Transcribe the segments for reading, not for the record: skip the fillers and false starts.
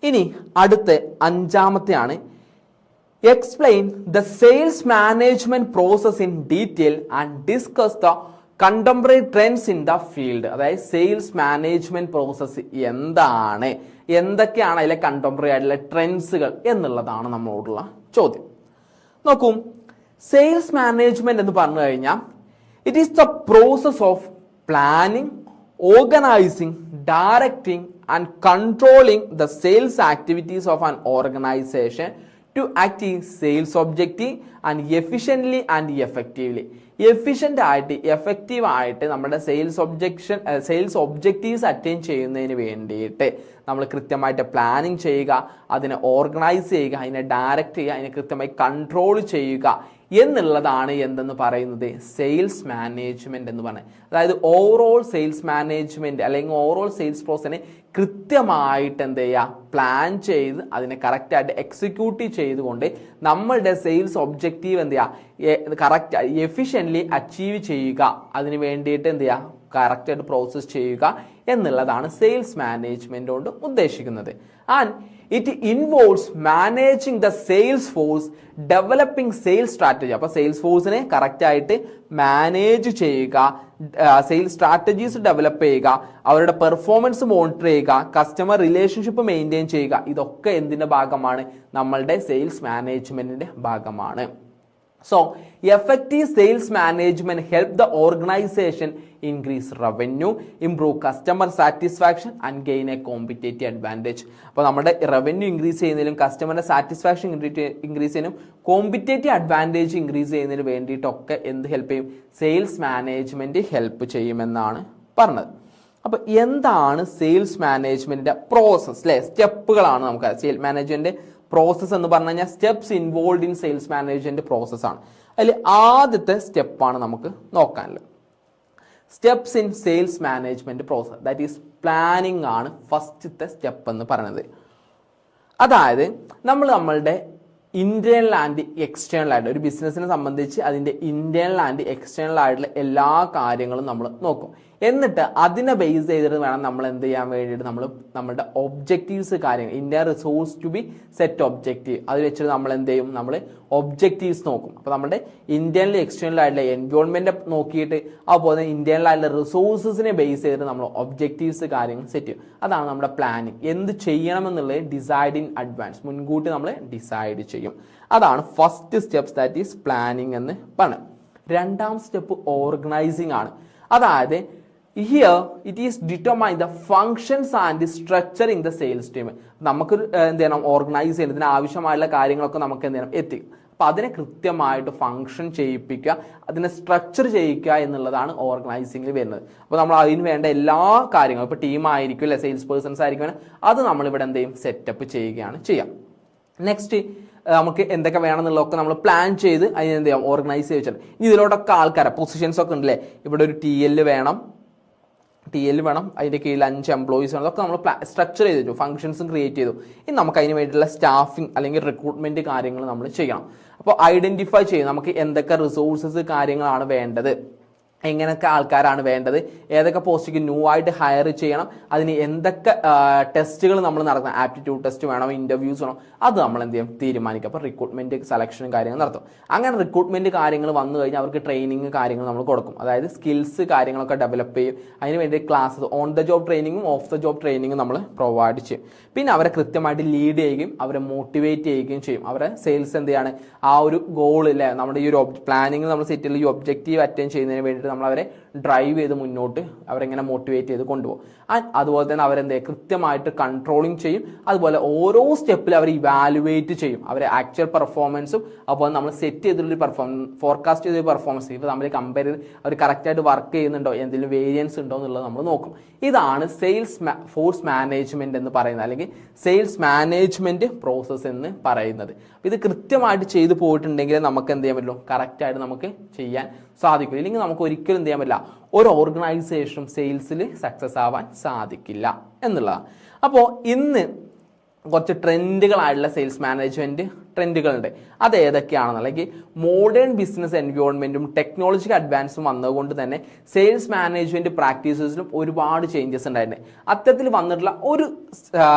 ഇനി അടുത്ത അഞ്ചാമത്തെയാണ് explain the sales management process in detail and discuss the contemporary trends in the field. അതായത് sales management process എന്താണ്, എന്തൊക്കെയാണ് അതിലെ കണ്ടംപററി ആയിട്ടുള്ള ട്രെൻഡ്സുകൾ എന്നുള്ളതാണ് നമ്മളോടുള്ള ചോദ്യം. നോക്കൂ, സെയിൽസ് മാനേജ്മെന്റ് എന്ന് പറഞ്ഞു കഴിഞ്ഞാൽ it is the process of planning, organising, directing and controlling the sales activities of an organisation to achieve sales objective and efficiently and effectively. Efficient ആയിട്ട് എഫക്റ്റീവ് ആയിട്ട് നമ്മുടെ സെയിൽസ് ഒബ്ജക്റ്റീവ്സ് അറ്റൈൻ ചെയ്യുന്നതിന് വേണ്ടിയിട്ട് നമ്മൾ കൃത്യമായിട്ട് പ്ലാനിങ് ചെയ്യുക, അതിനെ ഓർഗനൈസ് ചെയ്യുക, അതിനെ ഡയറക്റ്റ് ചെയ്യുക, അതിനെ കൃത്യമായി കൺട്രോൾ ചെയ്യുക എന്നുള്ളതാണ് എന്തെന്ന് പറയുന്നത് സെയിൽസ് മാനേജ്മെന്റ് എന്ന് പറയുന്നത്. അതായത് ഓവറോൾ സെയിൽസ് മാനേജ്മെന്റ് അല്ലെങ്കിൽ ഓവറോൾ സെയിൽസ് പ്രോസസിനെ കൃത്യമായിട്ട് എന്ത് ചെയ്യുക, പ്ലാൻ ചെയ്ത് അതിനെ കറക്റ്റായിട്ട് എക്സിക്യൂട്ട് ചെയ്തുകൊണ്ട് നമ്മളുടെ സെയിൽസ് ഒബ്ജക്റ്റീവ് എന്ത് ചെയ്യുക, കറക്റ്റ് എഫിഷ്യൻ്റ്ലി അച്ചീവ് ചെയ്യുക, അതിന് വേണ്ടിയിട്ട് എന്ത് ചെയ്യുക, കറക്റ്റായിട്ട് പ്രോസസ് ചെയ്യുക എന്നുള്ളതാണ് സെയിൽസ് മാനേജ്മെന്റ് കൊണ്ട് ഉദ്ദേശിക്കുന്നത്. And it involves managing the sales force, developing sales strategy. അപ്പോൾ സെയിൽസ് ഫോഴ്സിനെ കറക്റ്റായിട്ട് മാനേജ് ചെയ്യുക, സെയിൽസ് സ്ട്രാറ്റജീസ് ഡെവലപ്പ് ചെയ്യുക, അവരുടെ പെർഫോമൻസ് മോണിറ്റർ ചെയ്യുക, കസ്റ്റമർ റിലേഷൻഷിപ്പ് മെയിൻറ്റെയിൻ ചെയ്യുക. ഇതൊക്കെ എന്തിൻ്റെ ഭാഗമാണ്, നമ്മളുടെ സെയിൽസ് മാനേജ്മെന്റിന്റെ ഭാഗമാണ്. So, effective sales management help the organization increase revenue, improve customer satisfaction and gain a competitive advantage. അപ്പോൾ നമ്മുടെ റവന്യൂ ഇൻക്രീസ് ചെയ്യുന്നതിലും കസ്റ്റമറിന്റെ സാറ്റിസ്ഫാക്ഷൻ ഇൻക്രീസ് ചെയ്യാനും കോമ്പറ്റേറ്റീവ് അഡ്വാൻറ്റേജ് ഇൻക്രീസ് ചെയ്യുന്നതിന് വേണ്ടിയിട്ടൊക്കെ എന്ത് ഹെൽപ്പ് ചെയ്യും, സെയിൽസ് മാനേജ്മെന്റ് ഹെൽപ്പ് ചെയ്യുമെന്നാണ് പറഞ്ഞത്. അപ്പോൾ എന്താണ് സെയിൽസ് മാനേജ്മെന്റിന്റെ പ്രോസസ് അല്ലെ, സ്റ്റെപ്പുകളാണ് നമുക്ക് സെയിൽസ് മാനേജ്മെന്റ് പ്രോസസ് എന്ന് പറഞ്ഞു കഴിഞ്ഞാൽ steps involve in sales management process ആണ്. അതിൽ ആദ്യത്തെ സ്റ്റെപ്പാണ് നമുക്ക് നോക്കാനുള്ളത്. Steps in sales management process, that is planning ആണ് ഫസ്റ്റത്തെ സ്റ്റെപ്പ് എന്ന് പറയുന്നത്. അതായത് നമ്മളുടെ ഇന്റേണൽ ആൻഡ് എക്സ്റ്റേണൽ ആയിട്ട് ഒരു ബിസിനസ്സിനെ സംബന്ധിച്ച് അതിന്റെ ഇന്റേണൽ ആൻഡ് എക്സ്റ്റേണൽ ആയിട്ടുള്ള എല്ലാ കാര്യങ്ങളും നമ്മൾ നോക്കും. എന്നിട്ട് അതിനെ ബേസ് ചെയ്തിട്ട് വേണം നമ്മൾ എന്ത് ചെയ്യാൻ വേണ്ടിയിട്ട് നമ്മുടെ ഒബ്ജക്റ്റീവ്സ് കാര്യങ്ങൾ, Indian resource to be set objective, അത് വെച്ചിട്ട് നമ്മൾ എന്ത് ചെയ്യും, നമ്മൾ ഒബ്ജക്റ്റീവ്സ് നോക്കും. അപ്പോൾ നമ്മുടെ ഇന്റേണൽ എക്സ്റ്റേണൽ ആയിട്ടുള്ള എൻവയോൺമെന്റ് നോക്കിയിട്ട് അതുപോലെ ഇന്റേണൽ ആയിട്ടുള്ള റിസോഴ്സസിനെ ബേസ് ചെയ്തിട്ട് നമ്മൾ ഒബ്ജക്റ്റീവ്സ് കാര്യങ്ങൾ സെറ്റ് ചെയ്യും. അതാണ് നമ്മുടെ പ്ലാനിങ്. എന്ത് ചെയ്യണമെന്നുള്ളത് ഡിസൈഡ് ഇൻ അഡ്വാൻസ്, മുൻകൂട്ടി നമ്മൾ ഡിസൈഡ് ചെയ്യും. അതാണ് first steps, that is planning എന്ന് പറയുന്നത്. രണ്ടാം സ്റ്റെപ്പ് ഓർഗനൈസിങ് ആണ്. അതായത് here it is determine the functions and the structure in the sales team. നമുക്ക് എന്ത് ചെയ്യണം, ഓർഗനൈസ് ചെയ്യണം, ഇതിന് ആവശ്യമായുള്ള കാര്യങ്ങളൊക്കെ നമുക്ക് എന്ത് ചെയ്യണം, എത്തിക്കും. അപ്പോൾ അതിനെ കൃത്യമായിട്ട് ഫംഗ്ഷൻ ചെയ്യിപ്പിക്കുക, അതിനെ സ്ട്രക്ചർ ചെയ്യിക്കുക എന്നുള്ളതാണ് ഓർഗനൈസിംഗിൽ വരുന്നത്. അപ്പോൾ നമ്മൾ അതിന് വേണ്ട എല്ലാ കാര്യങ്ങളും, ഇപ്പോൾ ടീം ആയിരിക്കും അല്ലെ, സെയിൽസ് പേഴ്സൺസ് ആയിരിക്കും, അത് നമ്മളിവിടെ എന്ത് ചെയ്യും, സെറ്റപ്പ് ചെയ്യുകയാണ് ചെയ്യാം. നെക്സ്റ്റ് നമുക്ക് എന്തൊക്കെ വേണമെന്നുള്ളതൊക്കെ നമ്മൾ പ്ലാൻ ചെയ്ത് അതിന് എന്ത് ചെയ്യാം, ഓർഗനൈസ് ചെയ്ത് വെച്ചാൽ ഇതിലോട്ടൊക്കെ ആൾക്കാരെ പൊസിഷൻസ് ഒക്കെ ഉണ്ടല്ലേ, ഇവിടെ ഒരു TL വേണം, അതിൻ്റെ കീഴിൽ 5 എംപ്ലോയീസ് വേണം, അതൊക്കെ നമ്മൾ സ്ട്രക്ചർ ചെയ്ത് വെച്ചു, ഫംഗ്ഷൻസും ക്രിയേറ്റ് ചെയ്തു. ഇനി നമുക്ക് അതിന് വേണ്ടിയിട്ടുള്ള സ്റ്റാഫിങ് അല്ലെങ്കിൽ റിക്രൂട്ട്മെന്റ് കാര്യങ്ങൾ നമ്മൾ ചെയ്യണം. അപ്പോൾ ഐഡന്റിഫൈ ചെയ്യും നമുക്ക് എന്തൊക്കെ റിസോഴ്സസ് കാര്യങ്ങളാണ് വേണ്ടത്, എങ്ങനെയൊക്കെ ആൾക്കാരാണ് വേണ്ടത്, ഏതൊക്കെ പോസ്റ്റിക്ക് ന്യൂ ആയിട്ട് ഹയർ ചെയ്യണം, അതിന് എന്തൊക്കെ ടെസ്റ്റുകൾ നമ്മൾ നടത്തണം, ആപ്റ്റിറ്റ്യൂഡ് ടെസ്റ്റ് വേണം, ഇന്റർവ്യൂസ് വേണം, അത് നമ്മൾ എന്ത് ചെയ്യും, തീരുമാനിക്കുക. അപ്പോൾ റിക്രൂട്ട്മെന്റ് സെലക്ഷനും കാര്യങ്ങൾ നടത്തും. അങ്ങനെ റിക്രൂട്ട്മെന്റ് കാര്യങ്ങൾ വന്നു കഴിഞ്ഞാൽ അവർക്ക് ട്രെയിനിങ് കാര്യങ്ങൾ നമ്മൾ കൊടുക്കും. അതായത് സ്കിൽസ് കാര്യങ്ങളൊക്കെ ഡെവലപ്പ് ചെയ്യും. അതിന് വേണ്ടി ക്ലാസ്സസ്, ഓൺ ദ ജോബ് ട്രെയിനിങ്ങും ഓഫ് ദ ജോബ് ട്രെയിനിങ്ങും നമ്മൾ പ്രൊവൈഡ് ചെയ്യും. പിന്നെ അവരെ കൃത്യമായിട്ട് ലീഡ് ചെയ്യുകയും അവരെ മോട്ടിവേറ്റ് ചെയ്യുകയും ചെയ്യും. അവരെ സെയിൽസ് എന്ത് ചെയ്യാണ്, ആ ഒരു ഗോൾ അല്ലെ, നമ്മുടെ ഈ ഒരു പ്ലാനിങ് നമ്മൾ സെറ്റ് ചെയ്യുന്ന ഈ ഒബ്ജക്റ്റീവ് അറ്റൈൻ ചെയ്യുന്നതിന് വേണ്ടിയിട്ട് നമ്മൾ അവരെ ഡ്രൈവ് ചെയ്ത് മുന്നോട്ട് അവരെങ്ങനെ മോട്ടിവേറ്റ് ചെയ്ത് കൊണ്ടുപോകും. അതുപോലെ തന്നെ അവരെന്ത് കൃത്യമായിട്ട് കൺട്രോളിങ് ചെയ്യും. അതുപോലെ ഓരോ സ്റ്റെപ്പിൽ അവർ ഇവാലുവേറ്റ് ചെയ്യും, അവരെ ആക്ച്വൽ പെർഫോമൻസും അതുപോലെ നമ്മൾ സെറ്റ് ചെയ്തിട്ടുള്ള ഫോർകാസ്റ്റ് ചെയ്ത പെർഫോമൻസ് ഇപ്പോൾ നമ്മൾ കമ്പയർ ചെയ്ത് അവർ കറക്റ്റായിട്ട് വർക്ക് ചെയ്യുന്നുണ്ടോ, എന്തെങ്കിലും വേരിയൻസ് ഉണ്ടോ എന്നുള്ളത് നമ്മൾ നോക്കും. ഇതാണ് സെയിൽസ് ഫോഴ്സ് മാനേജ്മെന്റ് എന്ന് പറയുന്നത്, അല്ലെങ്കിൽ സെയിൽസ് മാനേജ്മെന്റ് പ്രോസസ് എന്ന് പറയുന്നത്. ഇത് കൃത്യമായിട്ട് ചെയ്തു പോയിട്ടുണ്ടെങ്കിൽ നമുക്ക് എന്ത് ചെയ്യാൻ പറ്റുള്ളൂ, കറക്റ്റായിട്ട് നമുക്ക് ചെയ്യാൻ സാധിക്കും. ഇല്ലെങ്കിൽ നമുക്ക് ഒരിക്കലും എന്ത് ചെയ്യാൻ പറ്റില്ല, ഒരു ഓർഗനൈസേഷനും സെയിൽസിൽ സക്സസ് ആവാൻ സാധിക്കില്ല എന്നുള്ളതാണ്. അപ്പോൾ ഇന്ന് കുറച്ച് ട്രെൻഡുകളായിട്ടുള്ള സെയിൽസ് മാനേജ്മെൻറ്റ് ട്രെൻഡുകളുണ്ട്. അത് ഏതൊക്കെയാണെന്നുള്ള അല്ലെങ്കിൽ മോഡേൺ ബിസിനസ് എൻവയോൺമെൻറ്റും ടെക്നോളജിക്കൽ അഡ്വാൻസും വന്നതുകൊണ്ട് തന്നെ സെയിൽസ് മാനേജ്മെൻറ്റ് പ്രാക്ടീസസിലും ഒരുപാട് ചേഞ്ചസ് ഉണ്ടായിട്ടുണ്ട്. അത്തരത്തിൽ വന്നിട്ടുള്ള ഒരു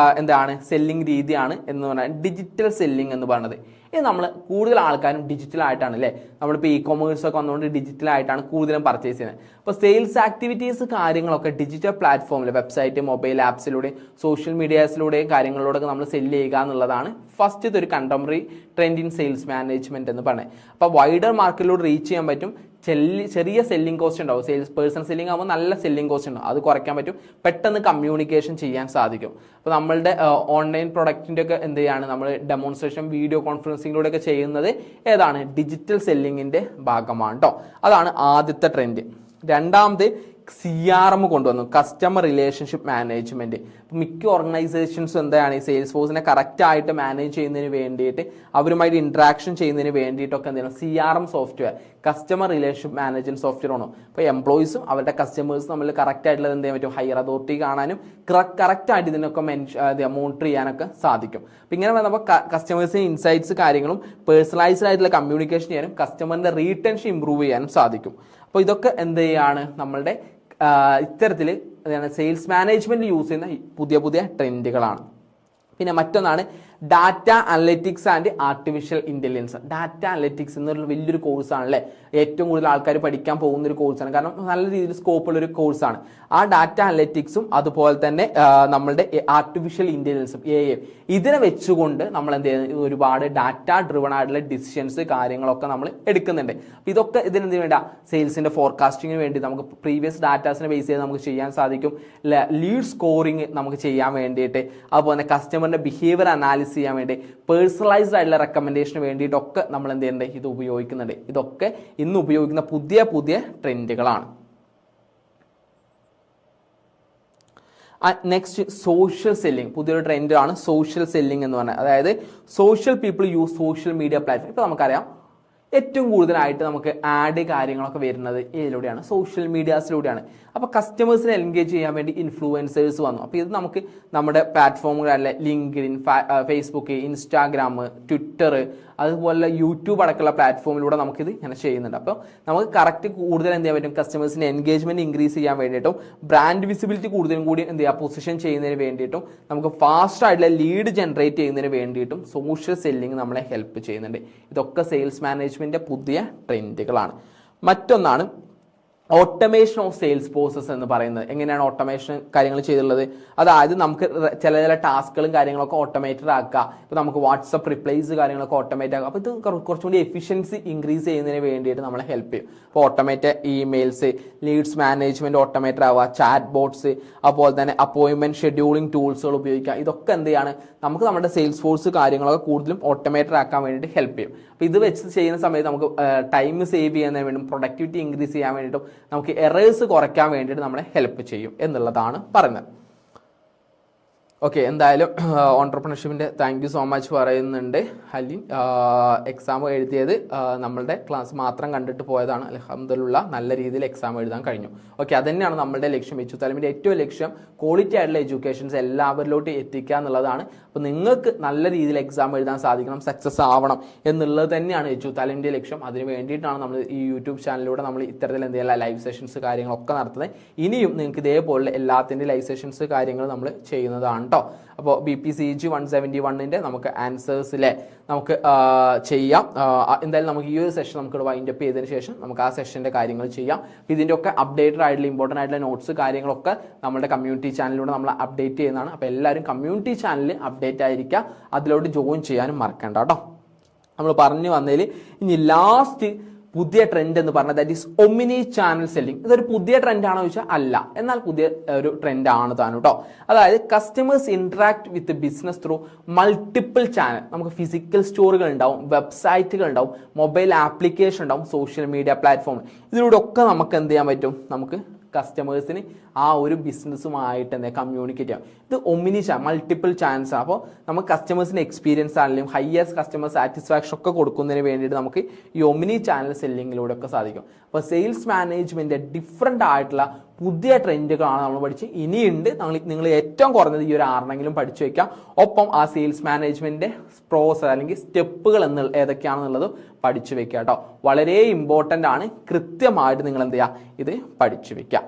സെല്ലിംഗ് രീതിയാണ് എന്ന് പറഞ്ഞാൽ ഡിജിറ്റൽ സെല്ലിംഗ് എന്ന് പറയുന്നത്. ഇത് നമ്മൾ കൂടുതൽ ആൾക്കാരും ഡിജിറ്റലായിട്ടാണ് അല്ലേ, നമ്മളിപ്പോൾ e-commerce ഒക്കെ വന്നുകൊണ്ട് ഡിജിറ്റലായിട്ടാണ് കൂടുതലും പർച്ചേസ് ചെയ്യുന്നത്. അപ്പോൾ സെയിൽസ് ആക്ടിവിറ്റീസ് കാര്യങ്ങളൊക്കെ ഡിജിറ്റൽ പ്ലാറ്റ്ഫോമിൽ വെബ്സൈറ്റ്, മൊബൈൽ ആപ്സിലൂടെ, സോഷ്യൽ മീഡിയാസിലൂടെയും കാര്യങ്ങളിലൂടെ നമ്മൾ സെല്ല് ചെയ്യുക എന്നുള്ളതാണ് ഫസ്റ്റത്തെ ഒരു contemporary trend in sales management എന്ന് പറയുന്നത്. അപ്പോൾ വൈഡർ മാർക്കറ്റിലൂടെ റീച്ച് ചെയ്യാൻ പറ്റും. ചെറിയ സെല്ലിംഗ് കോസ്റ്റ് ഉണ്ടാവും. സെയിൽസ് പേഴ്സൺ സെല്ലിംഗ് ആകുമ്പോൾ നല്ല സെല്ലിംഗ് കോസ്റ്റ് ഉണ്ടാവും, അത് കുറയ്ക്കാൻ പറ്റും. പെട്ടെന്ന് കമ്മ്യൂണിക്കേഷൻ ചെയ്യാൻ സാധിക്കും. അപ്പോൾ നമ്മളുടെ ഓൺലൈൻ പ്രൊഡക്റ്റിൻ്റെ ഒക്കെ എന്ത് ചെയ്യാണ്, നമ്മൾ ഡെമോൺസ്ട്രേഷൻ വീഡിയോ കോൺഫറൻസിങ്ങിലൂടെ ഒക്കെ ചെയ്യുന്നത് ഏതാണ്, ഡിജിറ്റൽ സെല്ലിങ്ങിൻ്റെ ഭാഗമാണ് കേട്ടോ. അതാണ് ആദ്യത്തെ ട്രെൻഡ്. രണ്ടാമത് CRM കൊണ്ടുവന്നു, കസ്റ്റമർ റിലേഷൻഷിപ്പ് മാനേജ്മെൻറ്റ്. മിക്ക ഓർഗനൈസേഷൻസും എന്താണ് ഈ സെയിൽസ് ഫോഴ്സിനെ കറക്റ്റായിട്ട് മാനേജ് ചെയ്യുന്നതിന് വേണ്ടിയിട്ട്, അവരുമായിട്ട് ഇൻട്രാക്ഷൻ ചെയ്യുന്നതിന് വേണ്ടിയിട്ടൊക്കെ എന്താണ് CRM software, customer relationship management software ആണോ. അപ്പോൾ എംപ്ലോയീസും അവരുടെ കസ്റ്റമേഴ്സും നമ്മൾ കറക്റ്റായിട്ടുള്ളത് എന്ത് ചെയ്യാൻ പറ്റും, ഹയർ അതോറിറ്റി കാണാനും കറക്റ്റായിട്ട് ഇതിനൊക്കെ മോണിറ്റർ ചെയ്യാനൊക്കെ സാധിക്കും. അപ്പോൾ ഇങ്ങനെ വന്നപ്പോൾ കസ്റ്റമേഴ്സിന് ഇൻസൈറ്റ്സ് കാര്യങ്ങളും പേഴ്സണലൈസ്ഡ് ആയിട്ടുള്ള കമ്മ്യൂണിക്കേഷൻ ചെയ്യാനും കസ്റ്റമറിൻ്റെ റീറ്റൻഷൻ ഇമ്പ്രൂവ് ചെയ്യാനും സാധിക്കും. അപ്പോൾ ഇതൊക്കെ എന്ത് ചെയ്യാണ്, നമ്മളുടെ ഇത്തരത്തിൽ സെയിൽസ് മാനേജ്മെൻറ്റ് യൂസ് ചെയ്യുന്ന പുതിയ പുതിയ ട്രെൻഡുകളാണ്. പിന്നെ മറ്റൊന്നാണ് data analytics and artificial intelligence. Data analytics എന്നൊരു വലിയൊരു കോഴ്സാണല്ലേ, ഏറ്റവും കൂടുതൽ ആൾക്കാർ പഠിക്കാൻ പോകുന്ന ഒരു കോഴ്സാണ്. കാരണം നല്ല രീതിയിൽ സ്കോപ്പുള്ളൊരു കോഴ്സാണ്. ആ ഡാറ്റ അനലിറ്റിക്സും അതുപോലെ തന്നെ നമ്മളുടെ ആർട്ടിഫിഷ്യൽ ഇൻ്റലിജൻസും AI ഇതിനെ വെച്ചുകൊണ്ട് നമ്മൾ എന്ത് ചെയ്യുന്നത്, ഒരുപാട് ഡാറ്റ ഡ്രിവൺ ആയിട്ടുള്ള ഡിസിഷൻസ് കാര്യങ്ങളൊക്കെ നമ്മൾ എടുക്കുന്നുണ്ട്. അപ്പോൾ ഇതൊക്കെ ഇതിനെന്തിനു വേണ്ട, സെയിൽസിൻ്റെ ഫോർകാസ്റ്റിങ്ങിന് വേണ്ടി നമുക്ക് പ്രീവിയസ് ഡാറ്റാസിനെ ബേസ് ചെയ്ത് നമുക്ക് ചെയ്യാൻ സാധിക്കും. ലീഡ് സ്കോറിങ് നമുക്ക് ചെയ്യാൻ വേണ്ടിയിട്ട്, അതുപോലെ തന്നെ കസ്റ്റമറിൻ്റെ ബിഹേവിയർ അനാലിസിസ് ചെയ്യാൻ വേണ്ടി, പേഴ്സണലൈസ്ഡ് ആയിട്ടുള്ള റെക്കമെൻഡേഷന് വേണ്ടിയിട്ടൊക്കെ നമ്മൾ എന്ത് ചെയ്യുന്നുണ്ട്, ഇത് ഉപയോഗിക്കുന്നുണ്ട്. ഇതൊക്കെ ഇന്ന് ഉപയോഗിക്കുന്ന പുതിയ പുതിയ ട്രെൻഡുകളാണ്. നെക്സ്റ്റ് സോഷ്യൽ സെല്ലിംഗ്, പുതിയൊരു ട്രെൻഡാണ് സോഷ്യൽ സെല്ലിംഗ് എന്ന് പറഞ്ഞാൽ. അതായത് social people use social media platform. ഇപ്പോൾ നമുക്കറിയാം ഏറ്റവും കൂടുതലായിട്ട് നമുക്ക് ആഡ് കാര്യങ്ങളൊക്കെ വരുന്നത് ഇതിലൂടെയാണ്, സോഷ്യൽ മീഡിയാസിലൂടെയാണ്. അപ്പോൾ കസ്റ്റമേഴ്സിനെ എൻഗേജ് ചെയ്യാൻ വേണ്ടി ഇൻഫ്ലുവൻസേഴ്സ് വന്നു. അപ്പോൾ ഇത് നമുക്ക് നമ്മുടെ പ്ലാറ്റ്ഫോമുകളല്ല ലിങ്ക്ഡിൻ, ഫേസ്ബുക്ക്, ഇൻസ്റ്റാഗ്രാം, ട്വിറ്റർ, അതുപോലെ യൂട്യൂബ് അടക്കമുള്ള പ്ലാറ്റ്ഫോമിലൂടെ നമുക്കിത് ഇങ്ങനെ ചെയ്യുന്നുണ്ട്. അപ്പോൾ നമുക്ക് കറക്റ്റ് കൂടുതൽ എന്ത് ചെയ്യാൻ പറ്റും, കസ്റ്റമേഴ്സിൻ്റെ എൻഗേജ്മെൻറ്റ് ഇൻക്രീസ് ചെയ്യാൻ വേണ്ടിയിട്ടും ബ്രാൻഡ് വിസിബിലിറ്റി കൂടുതലും കൂടി എന്ത് ചെയ്യുക, പൊസിഷൻ ചെയ്യുന്നതിന് വേണ്ടിയിട്ടും നമുക്ക് ഫാസ്റ്റ് ആയിട്ടുള്ള ലീഡ് ജനറേറ്റ് ചെയ്യുന്നതിന് വേണ്ടിയിട്ടും സോഷ്യൽ സെല്ലിംഗ് നമ്മളെ ഹെൽപ്പ് ചെയ്യുന്നുണ്ട്. ഇതൊക്കെ സെയിൽസ് മാനേജ്മെൻറ്റിൻ്റെ പുതിയ ട്രെൻഡുകളാണ്. മറ്റൊന്നാണ് ഓട്ടോമേഷൻ ഓഫ് സെയിൽസ് പ്രോസസ് എന്ന് പറയുന്നത്. എങ്ങനെയാണ് ഓട്ടോമേഷൻ കാര്യങ്ങൾ ചെയ്തിട്ടുള്ളത്, അതായത് നമുക്ക് ചില ടാസ്കുകളും കാര്യങ്ങളൊക്കെ ഓട്ടോമേറ്റഡ് ആക്കുക. ഇപ്പോൾ നമുക്ക് വാട്സപ്പ് റിപ്ലൈസ് കാര്യങ്ങളൊക്കെ ഓട്ടോമേറ്റ് ആക്കുക. അപ്പോൾ ഇത് കുറച്ചും കൂടി എഫിഷ്യൻസി ഇൻക്രീസ് ചെയ്യുന്നതിന് വേണ്ടിയിട്ട് നമ്മളെ ഹെൽപ്പ് ചെയ്യും. അപ്പോൾ automate emails, leads management automated ആവുക, ചാറ്റ് ബോട്ട്സ്, അതുപോലെ തന്നെ അപ്പോയിൻമെൻറ്റ് ഷെഡ്യൂളിംഗ് ടൂൾസുകൾ ഉപയോഗിക്കുക. ഇതൊക്കെ എന്ത് ചെയ്യാണ്, നമുക്ക് നമ്മുടെ സെയിൽസ് ഫോഴ്സ് കാര്യങ്ങളൊക്കെ കൂടുതലും ഓട്ടോമേറ്റഡ് ആക്കാൻ വേണ്ടിയിട്ട് ഹെൽപ്പ് ചെയ്യും. അപ്പോൾ ഇത് വെച്ച് ചെയ്യുന്ന സമയത്ത് നമുക്ക് ടൈം സേവ് ചെയ്യുന്നതിന് വേണ്ടിയും പ്രൊഡക്ടിവിറ്റി ഇൻക്രീസ് ചെയ്യാൻ വേണ്ടിയിട്ടും നമുക്ക് എറേഴ്സ് കുറയ്ക്കാൻ വേണ്ടിയിട്ട് നമ്മളെ ഹെൽപ്പ് ചെയ്യും എന്നുള്ളതാണ് പറയുന്നത്. ഓക്കെ, എന്തായാലും ഓൺട്രപ്രണർഷിപ്പിൻ്റെ താങ്ക് യു സോ മച്ച് പറയുന്നുണ്ട്. ഹലീം എക്സാം എഴുതിയത് നമ്മളുടെ ക്ലാസ് മാത്രം കണ്ടിട്ട് പോയതാണ്. അൽഹംദുലില്ലാ നല്ല രീതിയിൽ എക്സാം എഴുതാൻ കഴിഞ്ഞു. ഓക്കെ, അതുതന്നെയാണ് നമ്മളുടെ ലക്ഷ്യം. എച്ചു താലിമിൻ്റെ ഏറ്റവും ലക്ഷ്യം ക്വാളിറ്റി ആയിട്ടുള്ള എഡ്യൂക്കേഷൻസ് എല്ലാവരിലോട്ട് എത്തിക്കുക എന്നുള്ളതാണ്. അപ്പോൾ നിങ്ങൾക്ക് നല്ല രീതിയിൽ എക്സാം എഴുതാൻ സാധിക്കണം, സക്സസ് ആവണം എന്നുള്ളത് തന്നെയാണ് എച്ചു താലിമിൻ്റെ ലക്ഷ്യം. അതിന് വേണ്ടിയിട്ടാണ് നമ്മൾ ഈ യൂട്യൂബ് ചാനലിലൂടെ നമ്മൾ ഇത്തരത്തിൽ എന്തെങ്കിലും ലൈവ് സെഷൻസ് കാര്യങ്ങളൊക്കെ നടത്തുന്നത്. ഇനിയും നിങ്ങൾക്ക് ഇതേപോലെ എല്ലാത്തിൻ്റെ ലൈവ് സെഷൻസ് കാര്യങ്ങൾ നമ്മൾ ചെയ്യുന്നതാണ് കേട്ടോ. അപ്പോൾ BPCG 171ൻ്റെ നമുക്ക് ആൻസേഴ്സിലെ നമുക്ക് ചെയ്യാം. എന്തായാലും നമുക്ക് ഈ ഒരു സെഷൻ നമുക്ക് വൈൻഡ് അപ്പ് ചെയ്തതിന് ശേഷം നമുക്ക് ആ സെഷൻ്റെ കാര്യങ്ങൾ ചെയ്യാം. ഇതിൻ്റെ ഒക്കെ അപ്ഡേറ്റഡ് ആയിട്ടുള്ള ഇമ്പോർട്ടൻ്റ് ആയിട്ടുള്ള നോട്ട്സ് കാര്യങ്ങളൊക്കെ നമ്മുടെ കമ്മ്യൂണിറ്റി ചാനലിലൂടെ നമ്മൾ അപ്ഡേറ്റ് ചെയ്യുന്നതാണ്. അപ്പോൾ എല്ലാവരും കമ്മ്യൂണിറ്റി ചാനലിൽ അപ്ഡേറ്റ് ആയിരിക്കുക, അതിലോട്ട് ജോയിൻ ചെയ്യാനും മറക്കണ്ട കേട്ടോ. നമ്മൾ പറഞ്ഞു വന്നതിൽ ഇനി ലാസ്റ്റ് പുതിയ ട്രെൻഡ് എന്ന് പറഞ്ഞാൽ that is Omni channel selling. ഇതൊരു പുതിയ ട്രെൻഡാണോ ചോദിച്ചാൽ അല്ല, എന്നാൽ പുതിയ ഒരു ട്രെൻഡാണ് താനും കേട്ടോ. അതായത് customers interact with business through multiple channel. നമുക്ക് ഫിസിക്കൽ സ്റ്റോറുകൾ ഉണ്ടാവും, വെബ്സൈറ്റുകൾ ഉണ്ടാവും, മൊബൈൽ ആപ്ലിക്കേഷൻ ഉണ്ടാവും, സോഷ്യൽ മീഡിയ പ്ലാറ്റ്ഫോം. ഇതിലൂടെ ഒക്കെ നമുക്ക് എന്ത് ചെയ്യാൻ പറ്റും, നമുക്ക് കസ്റ്റമേഴ്സിന് ആ ഒരു ബിസിനസ്സുമായിട്ട് എന്താ കമ്മ്യൂണിക്കേറ്റ് ചെയ്യാം. ഇത് ഒമിനി മൾട്ടിപ്പിൾ ചാൻസ്. അപ്പോൾ നമുക്ക് കസ്റ്റമേഴ്സിന് എക്സ്പീരിയൻസ് ആണെങ്കിലും ഹയസ്റ്റ് കസ്റ്റമർ സാറ്റിസ്ഫാക്ഷൻ ഒക്കെ കൊടുക്കുന്നതിന് വേണ്ടിയിട്ട് നമുക്ക് ഈ ഒമിനി ചാനൽ സെല്ലിങ്ങിലൂടെ ഒക്കെ സാധിക്കും. അപ്പോൾ സെയിൽസ് മാനേജ്മെൻറ്റ് ഡിഫറെൻ്റ് ആയിട്ടുള്ള പുതിയ ട്രെൻഡുകളാണ് നമ്മൾ പഠിച്ച് ഇനിയുണ്ട്. നിങ്ങൾ ഏറ്റവും കുറഞ്ഞത് ഈ ഒരു 6 പഠിച്ചു വെക്കാം. ഒപ്പം ആ സെയിൽസ് മാനേജ്മെന്റ് പ്രോസസ് അല്ലെങ്കിൽ സ്റ്റെപ്പുകൾ ഏതൊക്കെയാണെന്നുള്ളത് പഠിച്ചു വെക്കുക കേട്ടോ. വളരെ ഇമ്പോർട്ടൻ്റ് ആണ്. കൃത്യമായിട്ട് നിങ്ങൾ എന്ത് ചെയ്യുക, ഇത് പഠിച്ചു വെക്കുക.